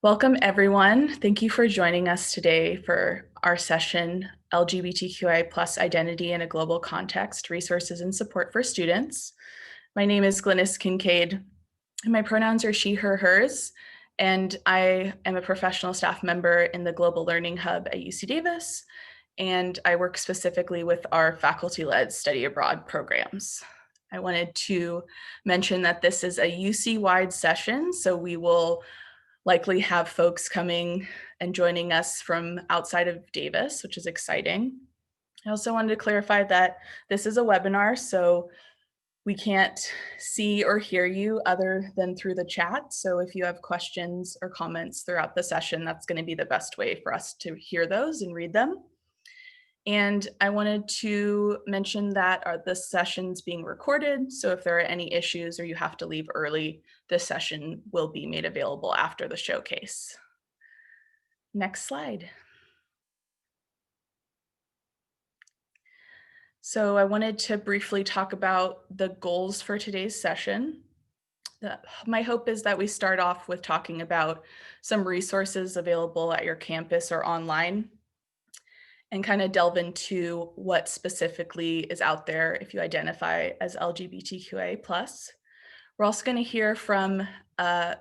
Welcome, everyone. Thank you for joining us today for our session, LGBTQIA+ Identity in a Global Context, Resources and Support for Students. My name is Glynis Kincaid, and my pronouns are she, her, hers, and I am a professional staff member in the Global Learning Hub at UC Davis, and I work specifically with our faculty-led study abroad programs. I wanted to mention that this is a UC-wide session, so we will likely have folks coming and joining us from outside of Davis, which is exciting. I also wanted to clarify that this is a webinar, so we can't see or hear you other than through the chat. So if you have questions or comments throughout the session, that's going to be the best way for us to hear those and read them. And I wanted to mention that this session's being recorded. So if there are any issues or you have to leave early, this session will be made available after the showcase. Next slide. So I wanted to briefly talk about the goals for today's session. My hope is that we start off with talking about some resources available at your campus or online, and kind of delve into what specifically is out there if you identify as LGBTQIA+. We're also going to hear from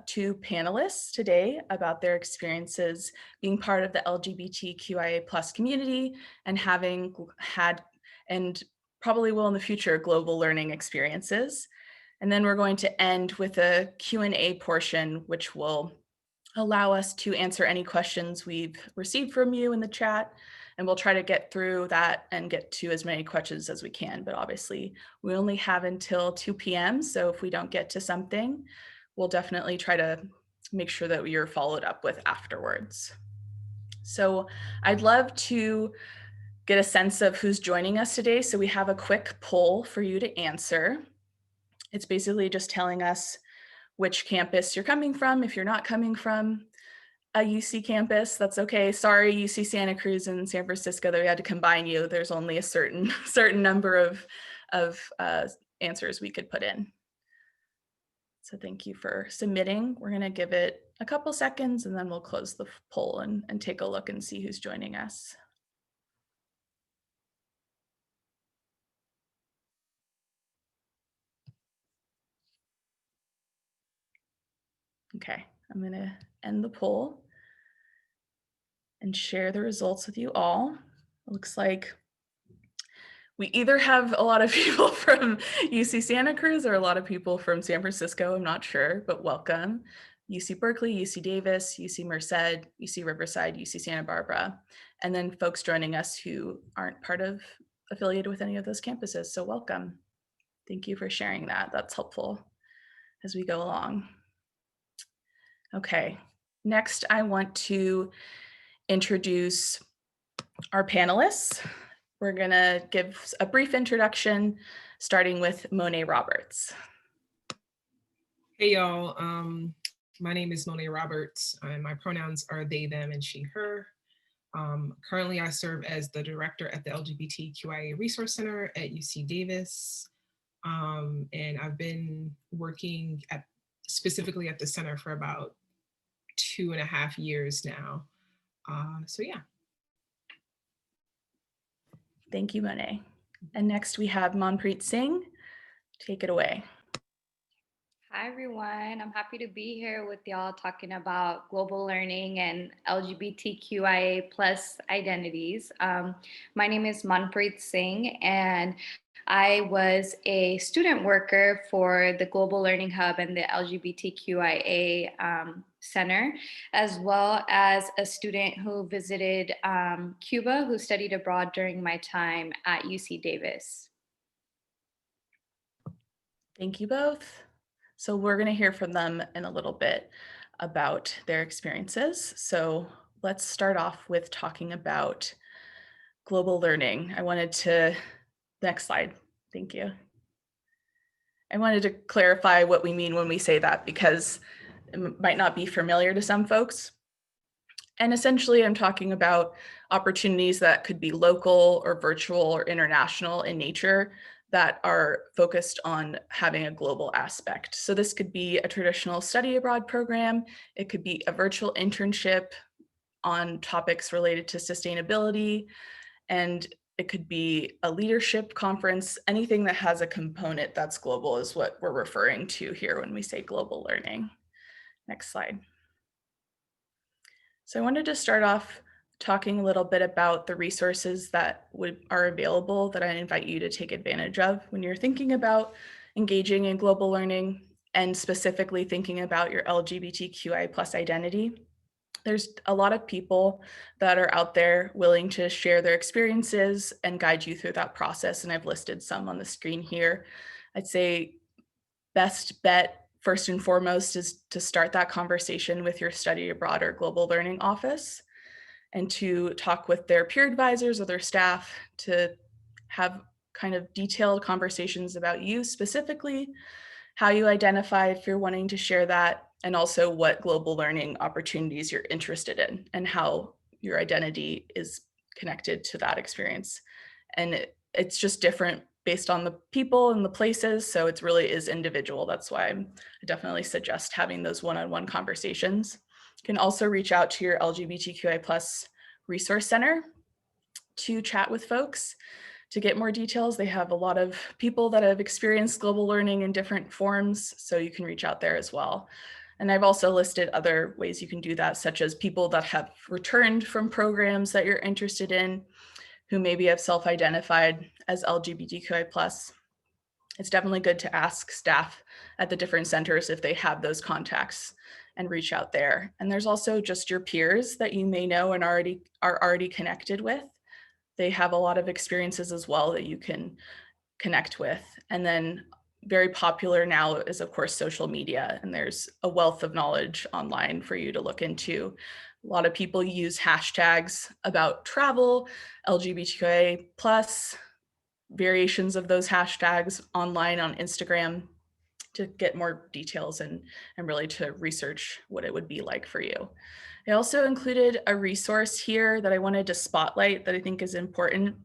two panelists today about their experiences being part of the LGBTQIA+ community and having had, and probably will in the future, global learning experiences. And then we're going to end with a Q&A portion, which will allow us to answer any questions we've received from you in the chat. And we'll try to get through that and get to as many questions as we can. But obviously, we only have until 2 p.m. So if we don't get to something, we'll definitely try to make sure that you're followed up with afterwards. So I'd love to get a sense of who's joining us today. So we have a quick poll for you to answer. It's basically just telling us which campus you're coming from. If you're not coming from a UC campus, that's okay. Sorry, UC Santa Cruz and San Francisco, that we had to combine you. There's only a certain number of answers we could put in. So thank you for submitting. We're gonna give it a couple seconds and then we'll close the poll and take a look and see who's joining us. Okay, I'm gonna end the poll and share the results with you all. It looks like we either have a lot of people from UC Santa Cruz or a lot of people from San Francisco, I'm not sure, but welcome. UC Berkeley, UC Davis, UC Merced, UC Riverside, UC Santa Barbara, and then folks joining us who aren't affiliated with any of those campuses, so welcome. Thank you for sharing that, that's helpful as we go along. Okay, next I want to introduce our panelists. We're gonna give a brief introduction, starting with Monet Roberts. Hey y'all, my name is Monet Roberts, and my pronouns are they, them, and she, her. Currently I serve as the director at the LGBTQIA Resource Center at UC Davis. And I've been working specifically at the center for about 2.5 years now. So yeah. Thank you, Monet. And next we have Manpreet Singh. Take it away. Hi, everyone. I'm happy to be here with y'all talking about global learning and LGBTQIA+ identities. My name is Manpreet Singh, and I was a student worker for the Global Learning Hub and the LGBTQIA Center, as well as a student who visited Cuba, who studied abroad during my time at UC Davis. Thank you both. So we're going to hear from them in a little bit about their experiences. So let's start off with talking about global learning. Next slide, thank you. I wanted to clarify what we mean when we say that, because it might not be familiar to some folks. And essentially I'm talking about opportunities that could be local or virtual or international in nature that are focused on having a global aspect. So this could be a traditional study abroad program. It could be a virtual internship on topics related to sustainability, and it could be a leadership conference. Anything that has a component that's global is what we're referring to here when we say global learning. Next slide. So I wanted to start off talking a little bit about the resources that are available that I invite you to take advantage of when you're thinking about engaging in global learning, and specifically thinking about your LGBTQI plus identity. There's a lot of people that are out there willing to share their experiences and guide you through that process, and I've listed some on the screen here. I'd say best bet, first and foremost, is to start that conversation with your study abroad or global learning office, and to talk with their peer advisors or their staff to have kind of detailed conversations about you specifically, how you identify if you're wanting to share that, and also what global learning opportunities you're interested in and how your identity is connected to that experience. And it's just different based on the people and the places, so it really is individual. That's why I definitely suggest having those one-on-one conversations. You can also reach out to your LGBTQI plus resource center to chat with folks to get more details. They have a lot of people that have experienced global learning in different forms, so you can reach out there as well. And I've also listed other ways you can do that, such as people that have returned from programs that you're interested in, who maybe have self-identified as LGBTQI+. It's definitely good to ask staff at the different centers if they have those contacts and reach out there. And there's also just your peers that you may know and are already connected with. They have a lot of experiences as well that you can connect with. And then very popular now is, of course, social media, and there's a wealth of knowledge online for you to look into. A lot of people use hashtags about travel, LGBTQIA+, variations of those hashtags online on Instagram to get more details and really to research what it would be like for you. I also included a resource here that I wanted to spotlight that I think is important,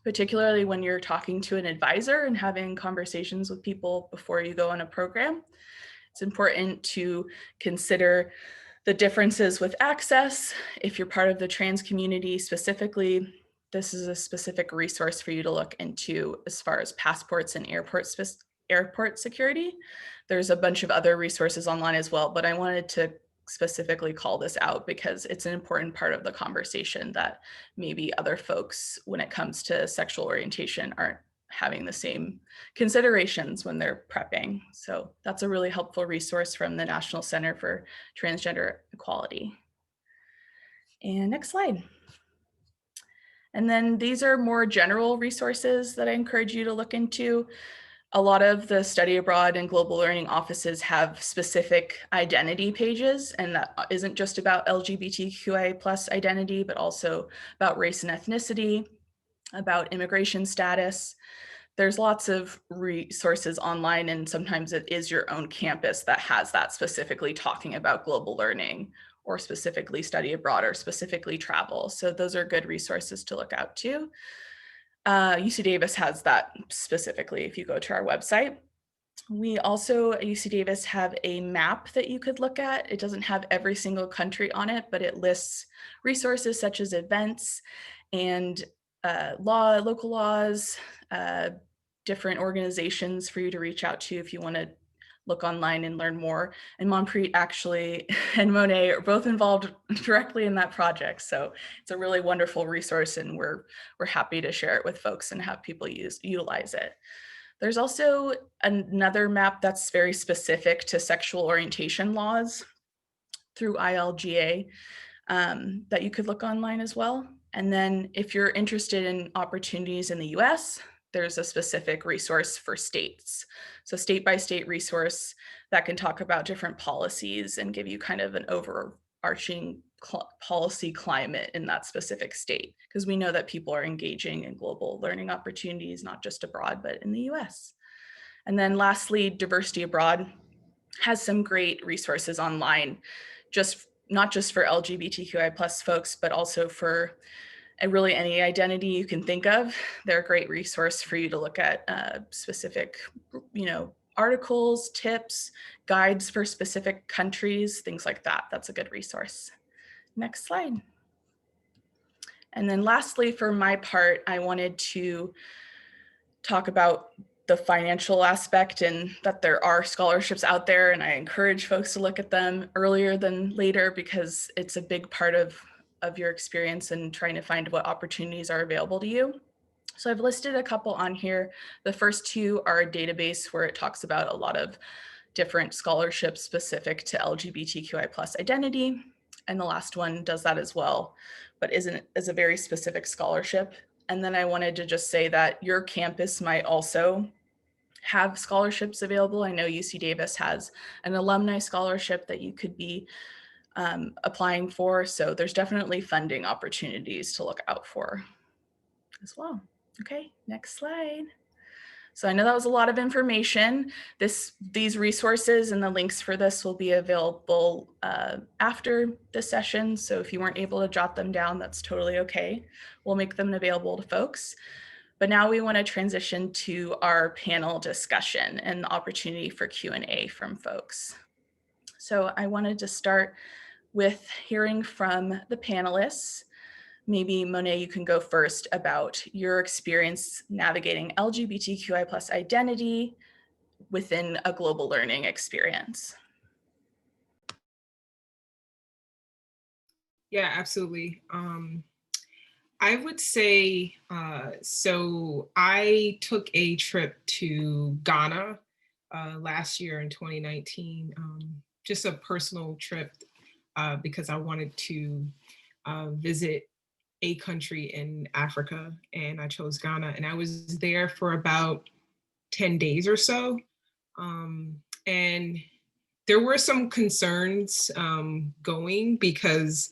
particularly when you're talking to an advisor and having conversations with people before you go on a program. It's important to consider the differences with access. If you're part of the trans community specifically, this is a specific resource for you to look into as far as passports and airport security. There's a bunch of other resources online as well, but I wanted to specifically call this out because it's an important part of the conversation that maybe other folks, when it comes to sexual orientation, aren't having the same considerations when they're prepping. So that's a really helpful resource from the National Center for Transgender Equality. And next slide. And then these are more general resources that I encourage you to look into. A lot of the study abroad and global learning offices have specific identity pages, and that isn't just about LGBTQIA plus identity, but also about race and ethnicity, about immigration status. There's lots of resources online, and sometimes it is your own campus that has that specifically talking about global learning or specifically study abroad or specifically travel. So those are good resources to look out to. UC Davis has that specifically if you go to our website. We also at UC Davis have a map that you could look at. It doesn't have every single country on it, but it lists resources such as events and local laws, different organizations for you to reach out to if you want to look online and learn more. And Manpreet actually and Monet are both involved directly in that project. So it's a really wonderful resource, and we're happy to share it with folks and have people utilize it. There's also another map that's very specific to sexual orientation laws through ILGA that you could look online as well. And then if you're interested in opportunities in the US, there's a specific resource for states. So state by state resource that can talk about different policies and give you kind of an overarching policy climate in that specific state, because we know that people are engaging in global learning opportunities, not just abroad, but in the US. And then lastly, Diversity Abroad has some great resources online, not just for LGBTQI plus folks, but also for and really any identity you can think of. They're a great resource for you to look at specific, articles, tips, guides for specific countries, things like that. That's a good resource. Next slide. And then lastly, for my part, I wanted to talk about the financial aspect and that there are scholarships out there, and I encourage folks to look at them earlier than later because it's a big part of your experience and trying to find what opportunities are available to you. So I've listed a couple on here. The first two are a database where it talks about a lot of different scholarships specific to LGBTQI plus identity. And the last one does that as well, but is a very specific scholarship. And then I wanted to just say that your campus might also have scholarships available. I know UC Davis has an alumni scholarship that you could be applying for. So there's definitely funding opportunities to look out for as well. Okay, next slide. So I know that was a lot of information. These resources and the links for this will be available after the session. So if you weren't able to jot them down, that's totally okay. We'll make them available to folks. But now we want to transition to our panel discussion and the opportunity for Q&A from folks. So I wanted to start with hearing from the panelists. Maybe Monet, you can go first about your experience navigating LGBTQI plus identity within a global learning experience. Yeah, absolutely. I would say, so I took a trip to Ghana last year in 2019, just a personal trip because I wanted to visit a country in Africa, and I chose Ghana, and I was there for about 10 days or so. And there were some concerns going because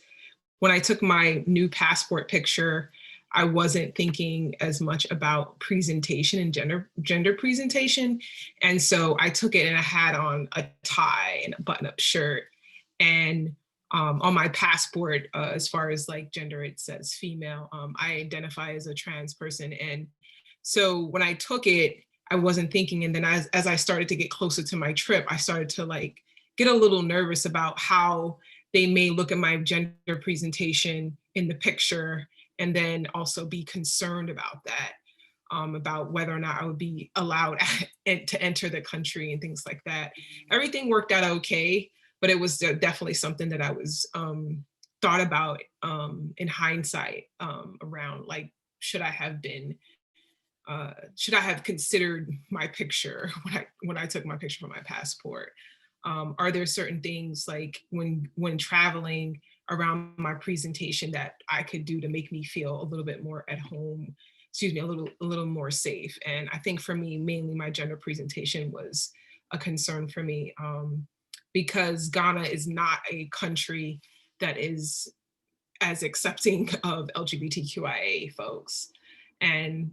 when I took my new passport picture, I wasn't thinking as much about presentation and gender presentation. And so I took it and I had on a tie and a button-up shirt. And on my passport, as far as like gender, it says female. I identify as a trans person. And so when I took it, I wasn't thinking. And then as I started to get closer to my trip, I started to like get a little nervous about how they may look at my gender presentation in the picture and then also be concerned about that, about whether or not I would be allowed to enter the country and things like that. Everything worked out okay, but it was definitely something that I was thought about in hindsight around like, should I have considered my picture when I took my picture for my passport? Are there certain things like when traveling around my presentation that I could do to make me feel a little bit more at home, a little more safe? And I think for me, mainly my gender presentation was a concern for me because Ghana is not a country that is as accepting of LGBTQIA folks. And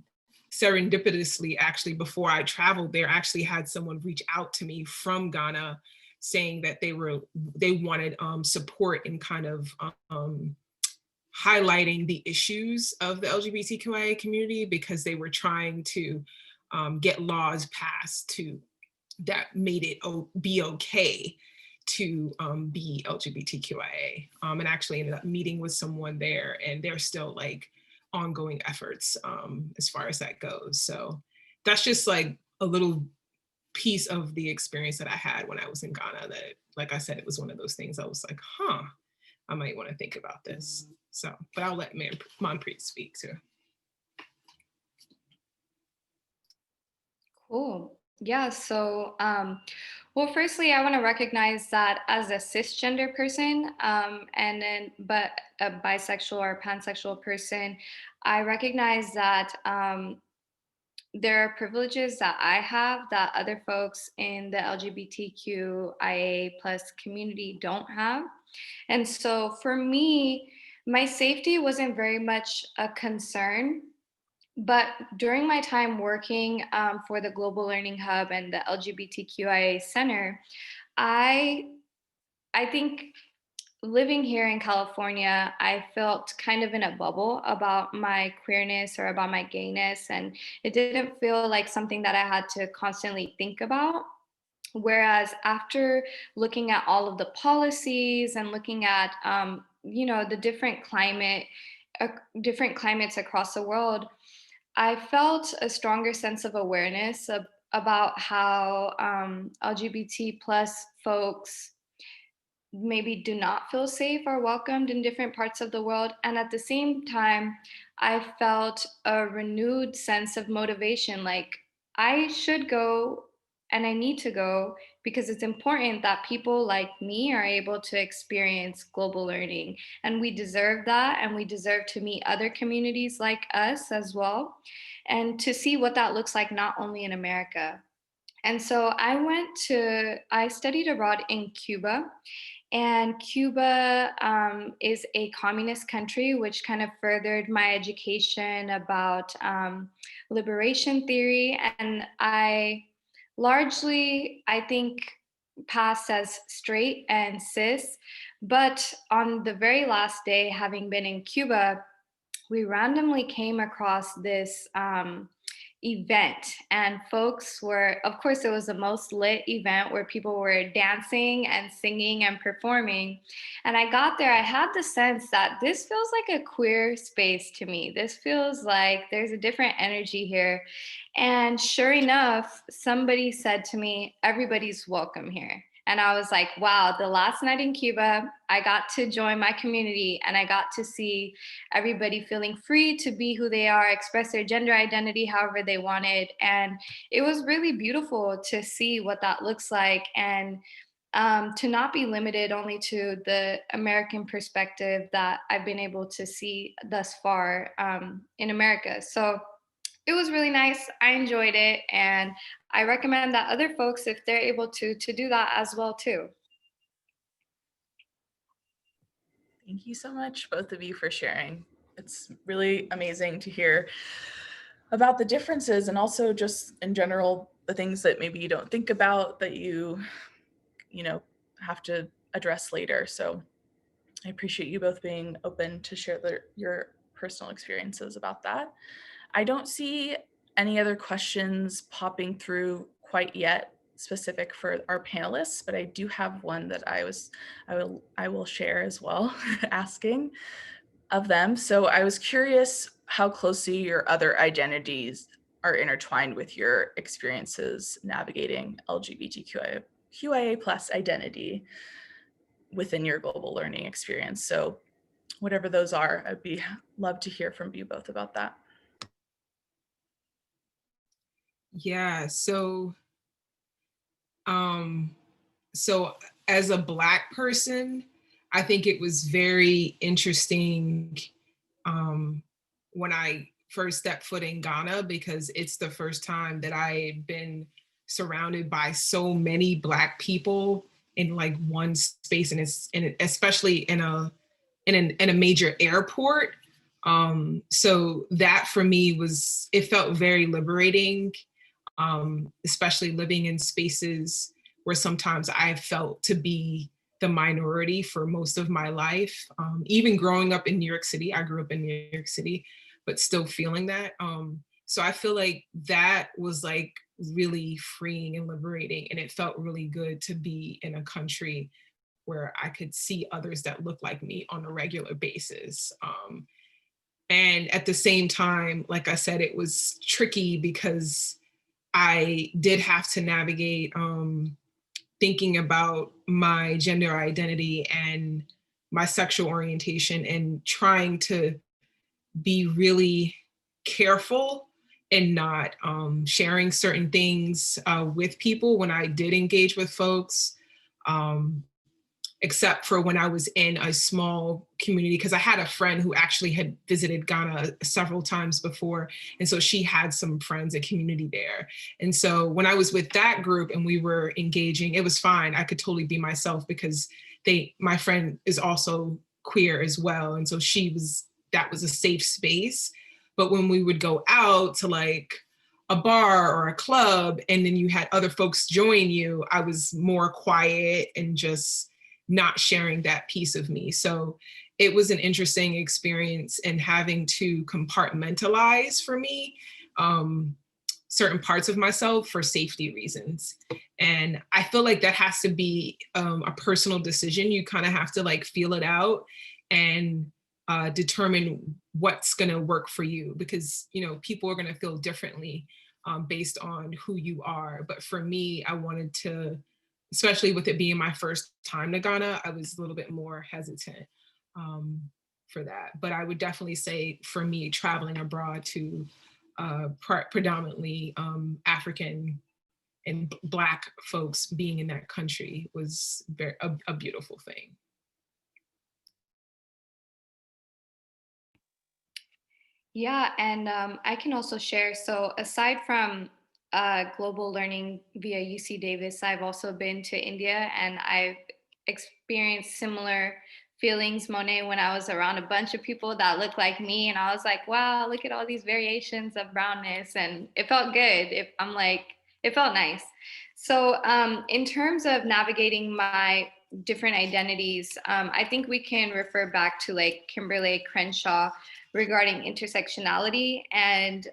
serendipitously, actually, before I traveled there, actually had someone reach out to me from Ghana saying that they wanted support in kind of highlighting the issues of the LGBTQIA community because they were trying to get laws passed that made it be okay to be LGBTQIA. And actually ended up meeting with someone there, and they're still like ongoing efforts as far as that goes. So that's just like a little piece of the experience that I had when I was in Ghana that, like I said, it was one of those things I was like, I might want to think about this. So, but I'll let Manpreet speak too. Cool. Yeah. So, well, firstly, I want to recognize that as a cisgender person, but a bisexual or pansexual person, I recognize that there are privileges that I have that other folks in the LGBTQIA plus community don't have. And so for me, my safety wasn't very much a concern. But during my time working for the Global Learning Hub and the LGBTQIA Center, I think living here in California, I felt kind of in a bubble about my queerness or about my gayness, and it didn't feel like something that I had to constantly think about. Whereas after looking at all of the policies and looking at, the different climates across the world, I felt a stronger sense of awareness about how LGBT plus folks maybe do not feel safe or welcomed in different parts of the world. And at the same time, I felt a renewed sense of motivation. Like, I should go and I need to go because it's important that people like me are able to experience global learning. And we deserve that. And we deserve to meet other communities like us as well. And to see what that looks like, not only in America. And so I studied abroad in Cuba, and Cuba is a communist country, which kind of furthered my education about liberation theory. And I largely, I think, passed as straight and cis. But on the very last day, having been in Cuba, we randomly came across this event, and folks were, of course, it was the most lit event where people were dancing and singing and performing. And I got there, I had the sense that this feels like a queer space to me. This feels like there's a different energy here. And sure enough, somebody said to me, everybody's welcome here. And I was like, wow, the last night in Cuba, I got to join my community and I got to see everybody feeling free to be who they are, express their gender identity however they wanted. And it was really beautiful to see what that looks like, and to not be limited only to the American perspective that I've been able to see thus far in America. So it was really nice. I enjoyed it. And I recommend that other folks, if they're able to do that as well too. Thank you so much, both of you, for sharing. It's really amazing to hear about the differences, and also just in general, the things that maybe you don't think about that you know, have to address later. So I appreciate you both being open to share your personal experiences about that. I don't see any other questions popping through quite yet specific for our panelists, but I do have one that I will share as well, asking of them. So I was curious how closely your other identities are intertwined with your experiences navigating LGBTQIA plus identity within your global learning experience. So whatever those are, love to hear from you both about that. Yeah, um, so as a Black person, I think it was very interesting when I first stepped foot in Ghana, because it's the first time that I had been surrounded by so many Black people in like one space, and especially in a major airport. So that for me it felt very liberating, especially living in spaces where sometimes I felt to be the minority for most of my life. Even growing up in New York City, I grew up in New York City, but still feeling that. So I feel like that was like really freeing and liberating. And it felt really good to be in a country where I could see others that look like me on a regular basis. And at the same time, like I said, it was tricky because I did have to navigate thinking about my gender identity and my sexual orientation, and trying to be really careful and not sharing certain things with people when I did engage with folks. Except for when I was in a small community, because I had a friend who actually had visited Ghana several times before. And so she had some friends and community there. And so when I was with that group and we were engaging, it was fine. I could totally be myself because my friend is also queer as well. And so that was a safe space. But when we would go out to like a bar or a club, and then you had other folks join you, I was more quiet and just not sharing that piece of me. So it was an interesting experience, and having to compartmentalize for me certain parts of myself for safety reasons. And I feel like that has to be a personal decision. You kind of have to like feel it out and determine what's going to work for you, because people are going to feel differently based on who you are. But for me, I wanted to, especially with it being my first time to Ghana, I was a little bit more hesitant for that. But I would definitely say for me, traveling abroad to predominantly African and Black folks being in that country was a beautiful thing. Yeah, and I can also share. So, aside from global learning via UC Davis, I've also been to India, and I've experienced similar feelings, Monet, when I was around a bunch of people that look like me. And I was like, wow, look at all these variations of brownness. And it felt good. It felt nice. So, in terms of navigating my different identities, I think we can refer back to like Kimberly Crenshaw regarding intersectionality, and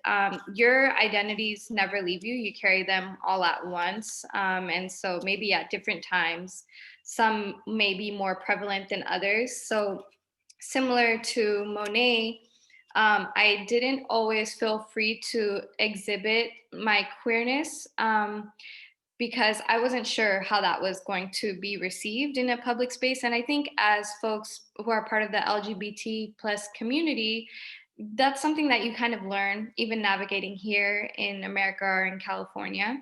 your identities never leave you. You carry them all at once. And so maybe at different times, some may be more prevalent than others. So similar to Monet, I didn't always feel free to exhibit my queerness because I wasn't sure how that was going to be received in a public space. And I think as folks who are part of the LGBT plus community, that's something that you kind of learn even navigating here in America or in California.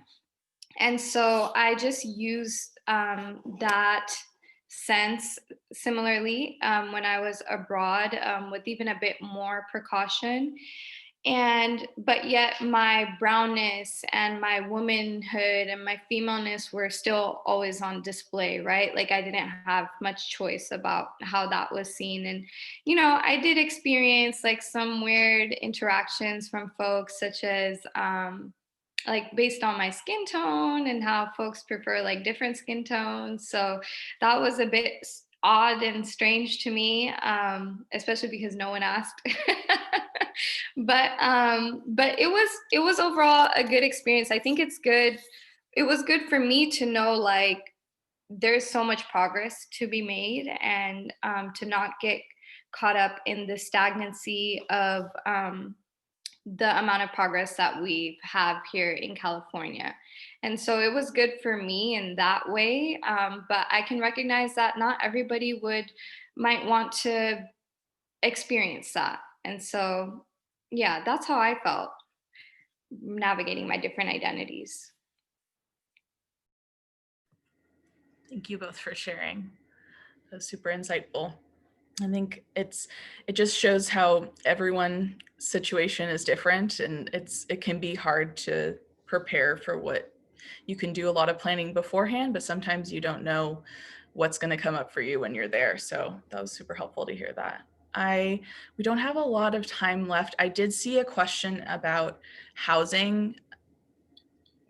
And so I just used that sense similarly when I was abroad with even a bit more precaution. And but yet my brownness and my womanhood and my femaleness were still always on display, right? Like I didn't have much choice about how that was seen. And I did experience like some weird interactions from folks, such as like based on my skin tone and how folks prefer like different skin tones. So that was a bit odd and strange to me, especially because no one asked. But it was overall a good experience. I think it's good. It was good for me to know like there's so much progress to be made, and to not get caught up in the stagnancy of the amount of progress that we have here in California. And so it was good for me in that way. But I can recognize that not everybody might want to experience that. And so, yeah, that's how I felt navigating my different identities. Thank you both for sharing. That was super insightful. I think it just shows how everyone's situation is different, and it can be hard to prepare for what you can do a lot of planning beforehand, but sometimes you don't know what's going to come up for you when you're there. So that was super helpful to hear that. We don't have a lot of time left. I did see a question about housing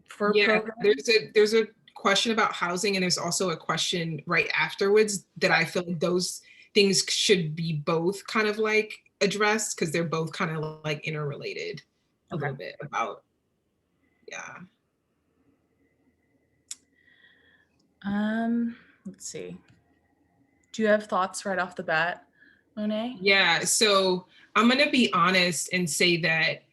for programs. There's a question about housing, and there's also a question right afterwards that I feel like those things should be both kind of like addressed, because they're both kind of like interrelated a little bit about, yeah. Let's see. Do you have thoughts right off the bat, Monet? Yeah, so I'm gonna be honest and say that,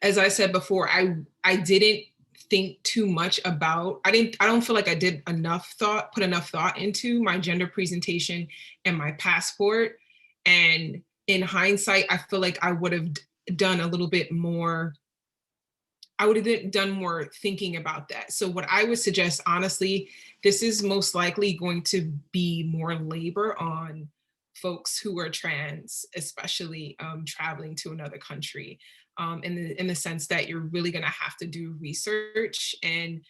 as I said before, I didn't think too much about, I don't feel like I did put enough thought into my gender presentation and my passport. And in hindsight, I feel like I would have done a little bit more, I would have done more thinking about that. So what I would suggest, honestly, this is most likely going to be more labor on folks who are trans, especially traveling to another country, in the sense that you're really going to have to do research, and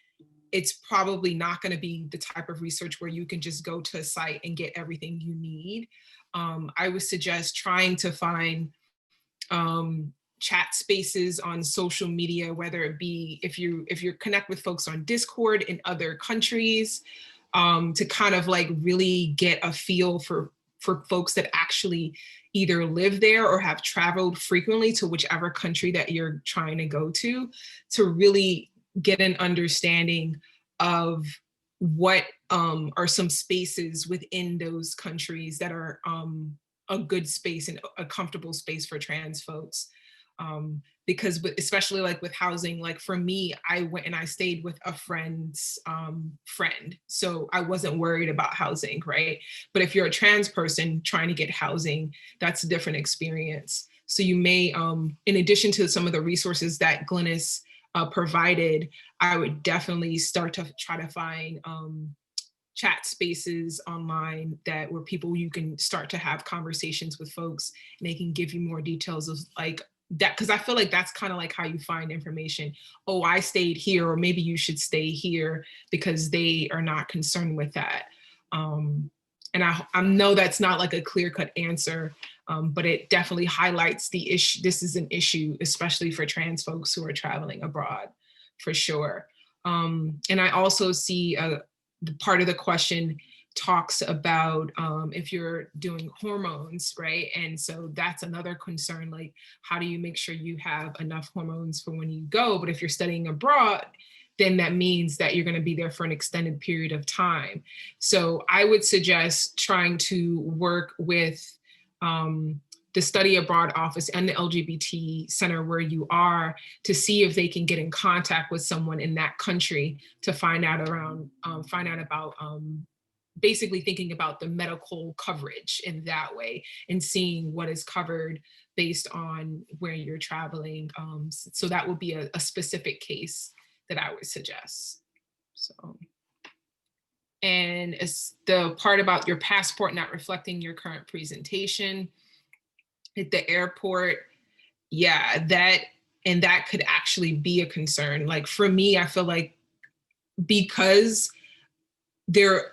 it's probably not going to be the type of research where you can just go to a site and get everything you need. I would suggest trying to find chat spaces on social media, whether it be if you connect with folks on Discord in other countries, to kind of like really get a feel for folks that actually either live there or have traveled frequently to whichever country that you're trying to go to really get an understanding of what are some spaces within those countries that are a good space and a comfortable space for trans folks. Because especially like with housing, like for me, I went and I stayed with a friend's friend. So I wasn't worried about housing, right? But if you're a trans person trying to get housing, that's a different experience. So you may, in addition to some of the resources that Glynis provided, I would definitely start to try to find chat spaces online that where people, you can start to have conversations with folks and they can give you more details of like that, because I feel like that's kind of like how you find information. Oh, I stayed here, or maybe you should stay here, because they are not concerned with that. And I know that's not like a clear-cut answer, but it definitely highlights the issue. This is an issue, especially for trans folks who are traveling abroad, for sure. And I also see the part of the question talks about if you're doing hormones, right? And so that's another concern, like how do you make sure you have enough hormones for when you go? But if you're studying abroad, then that means that you're going to be there for an extended period of time. So I would suggest trying to work with the Study Abroad Office and the LGBT Center where you are to see if they can get in contact with someone in that country to find out about basically thinking about the medical coverage in that way and seeing what is covered based on where you're traveling. So that would be a specific case that I would suggest. So, and it's the part about your passport not reflecting your current presentation at the airport. Yeah, that could actually be a concern. Like for me, I feel like because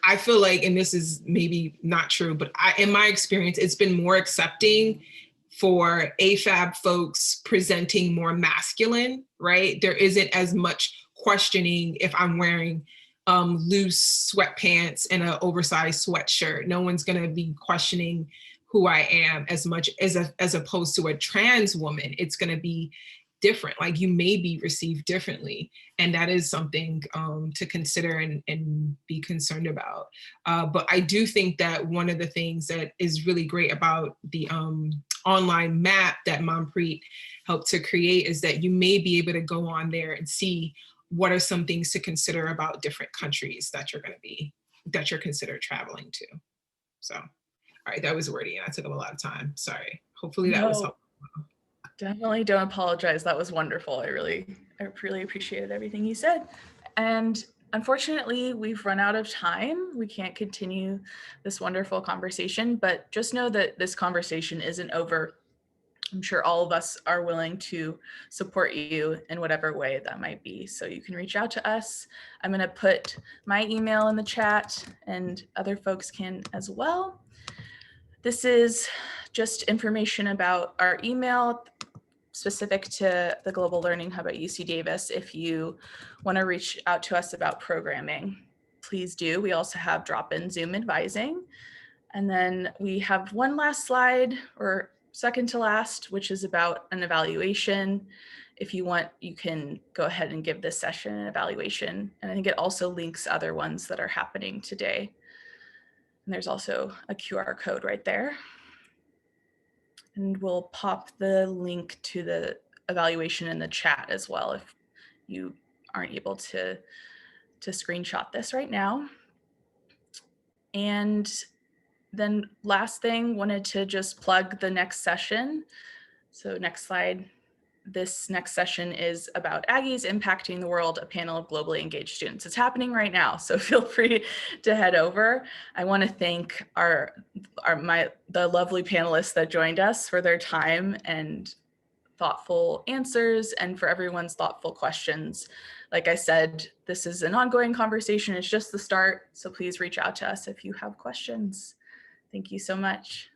I feel like, and this is maybe not true, but in my experience, it's been more accepting for AFAB folks presenting more masculine, right? There isn't as much questioning if I'm wearing loose sweatpants and an oversized sweatshirt. No one's gonna be questioning who I am as much as opposed to a trans woman. It's gonna be different, like you may be received differently. And that is something to consider and be concerned about. But I do think that one of the things that is really great about the online map that Manpreet helped to create is that you may be able to go on there and see what are some things to consider about different countries that you're considered traveling to. So, all right, that was wordy and I took up a lot of time. Sorry. Hopefully that was helpful. Definitely don't apologize. That was wonderful. I really appreciated everything you said. And unfortunately, we've run out of time. We can't continue this wonderful conversation, but just know that this conversation isn't over. I'm sure all of us are willing to support you in whatever way that might be. So you can reach out to us. I'm going to put my email in the chat and other folks can as well. This is just information about our email specific to the Global Learning Hub at UC Davis. If you want to reach out to us about programming, please do. We also have drop-in Zoom advising. And then we have one last slide, or second to last, which is about an evaluation. If you want, you can go ahead and give this session an evaluation. And I think it also links other ones that are happening today. And there's also a QR code right there. And we'll pop the link to the evaluation in the chat as well if you aren't able to screenshot this right now. And then last thing, wanted to just plug the next session. So next slide. This next session is about Aggies Impacting the World, a panel of globally engaged students. It's happening right now, so feel free to head over. I want to thank the lovely panelists that joined us for their time and thoughtful answers and for everyone's thoughtful questions. Like I said, this is an ongoing conversation. It's just the start, so please reach out to us if you have questions. Thank you so much.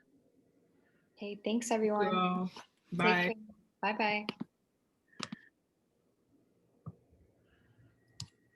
Okay, thanks everyone. Bye. Bye-bye.